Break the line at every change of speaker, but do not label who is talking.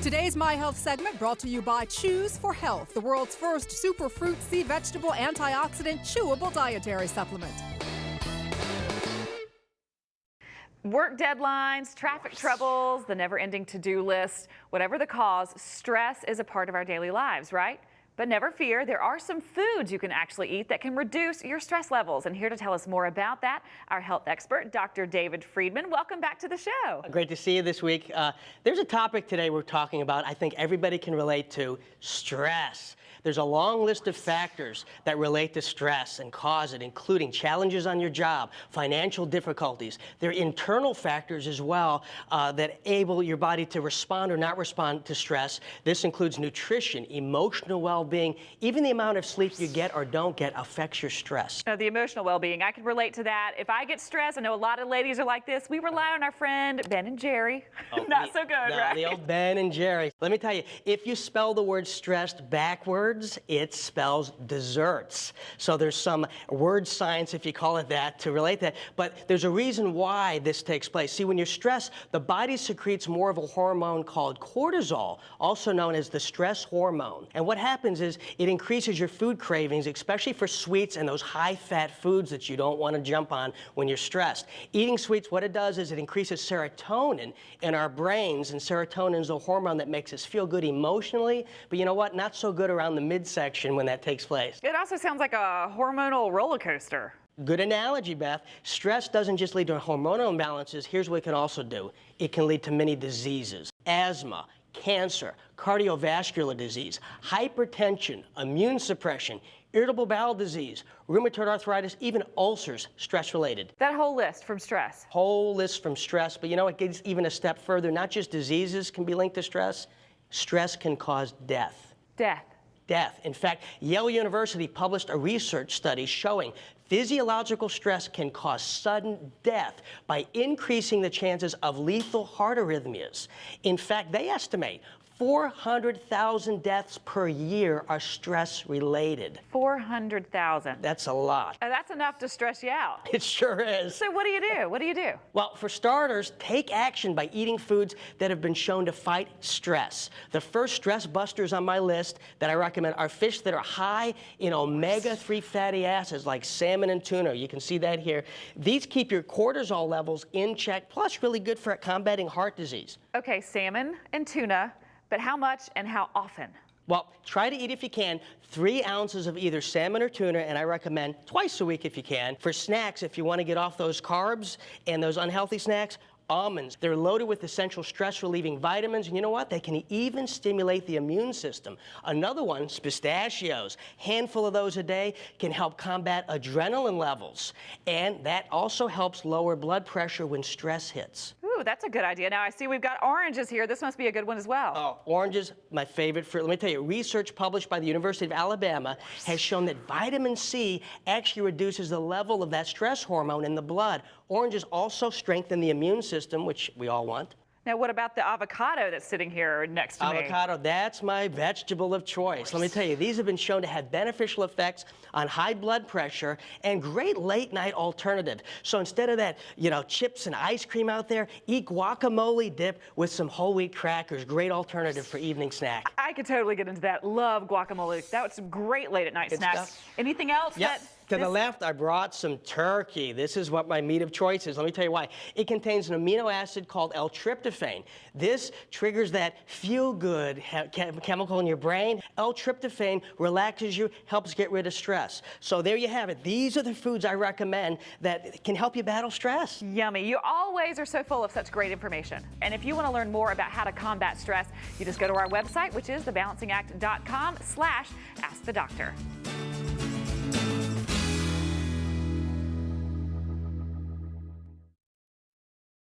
Today's My Health segment brought to you by Chews for Health, the world's first superfruit sea vegetable antioxidant chewable dietary supplement.
Work deadlines, traffic troubles, the never-ending to-do list, whatever the cause, stress is a part of our daily lives, right? But never fear, there are some foods you can actually eat that can reduce your stress levels. And here to tell us more about that, our health expert, Dr. David Friedman. Welcome back to the show.
Great to see you this week. There's a topic today we're talking about I think everybody can relate to: stress. There's a long list of factors that relate to stress and cause it, including challenges on your job, financial difficulties. There are internal factors as well that enable your body to respond or not respond to stress. This includes nutrition, emotional well-being, even the amount of sleep you get or don't get affects your stress.
The emotional well-being, I can relate to that. If I get stressed, I know a lot of ladies are like this. We rely on our friend Ben and Jerry. Not so good, right?
The old Ben and Jerry. Let me tell you, if you spell the word stressed backwards, it spells desserts. So there's some word science, if you call it that, to relate that. But there's a reason why this takes place. See, when you're stressed, the body secretes more of a hormone called cortisol, also known as the stress hormone. And what happens is it increases your food cravings, especially for sweets and those high-fat foods that you don't want to jump on when you're stressed. Eating sweets, what it does is it increases serotonin in our brains, and serotonin is a hormone that makes us feel good emotionally, but you know what? Not so good around the midsection when that takes place.
It also sounds like a hormonal roller coaster.
Good analogy, Beth. Stress doesn't just lead to hormonal imbalances. Here's what it can also do. It can lead to many diseases: asthma, cancer, cardiovascular disease, hypertension, immune suppression, irritable bowel disease, rheumatoid arthritis, even ulcers, stress-related.
That whole list from stress.
Whole list from stress, but you know, it gets even a step further. Not just diseases can be linked to stress. Stress can cause death. Death. In fact, Yale University published a research study showing physiological stress can cause sudden death by increasing the chances of lethal heart arrhythmias. In fact, they estimate 400,000 deaths per year are stress-related.
400,000.
That's a lot.
That's enough to stress you out.
It sure is.
So what do you do? What do you do?
Well, for starters, take action by eating foods that have been shown to fight stress. The first stress busters on my list that I recommend are fish that are high in omega-3 fatty acids like salmon and tuna. You can see that here. These keep your cortisol levels in check, plus really good for combating heart disease.
Okay, salmon and tuna. But how much and how often?
Well, try to eat, if you can, 3 ounces of either salmon or tuna, and I recommend twice a week if you can. For snacks, if you want to get off those carbs and those unhealthy snacks, almonds. They're loaded with essential stress-relieving vitamins, and you know what? They can even stimulate the immune system. Another one is pistachios. Handful of those a day can help combat adrenaline levels, and that also helps lower blood pressure when stress hits.
Ooh, that's a good idea. Now I see we've got oranges here. This must be a good one as well.
Oh, oranges, my favorite fruit. Let me tell you, research published by the University of Alabama has shown that vitamin C actually reduces the level of that stress hormone in the blood. Oranges also strengthen the immune system, which we all want.
Now, what about the avocado that's sitting here next to me?
Avocado, that's my vegetable of choice. Let me tell you, these have been shown to have beneficial effects on high blood pressure and great late-night alternative. So instead of that, you know, chips and ice cream out there, eat guacamole dip with some whole wheat crackers. Great alternative for evening snack.
I could totally get into that. Love guacamole. That was some great late-at-night snacks.
Stuff.
Anything else?
Yep. To the left, I brought some turkey. This is what my meat of choice is. Let me tell you why. It contains an amino acid called L-tryptophan. This triggers that feel-good chemical in your brain. L-tryptophan relaxes you, helps get rid of stress. So there you have it. These are the foods I recommend that can help you battle stress.
Yummy. You always are so full of such great information. And if you want to learn more about how to combat stress, you just go to our website, which is thebalancingact.com/askthedoctor.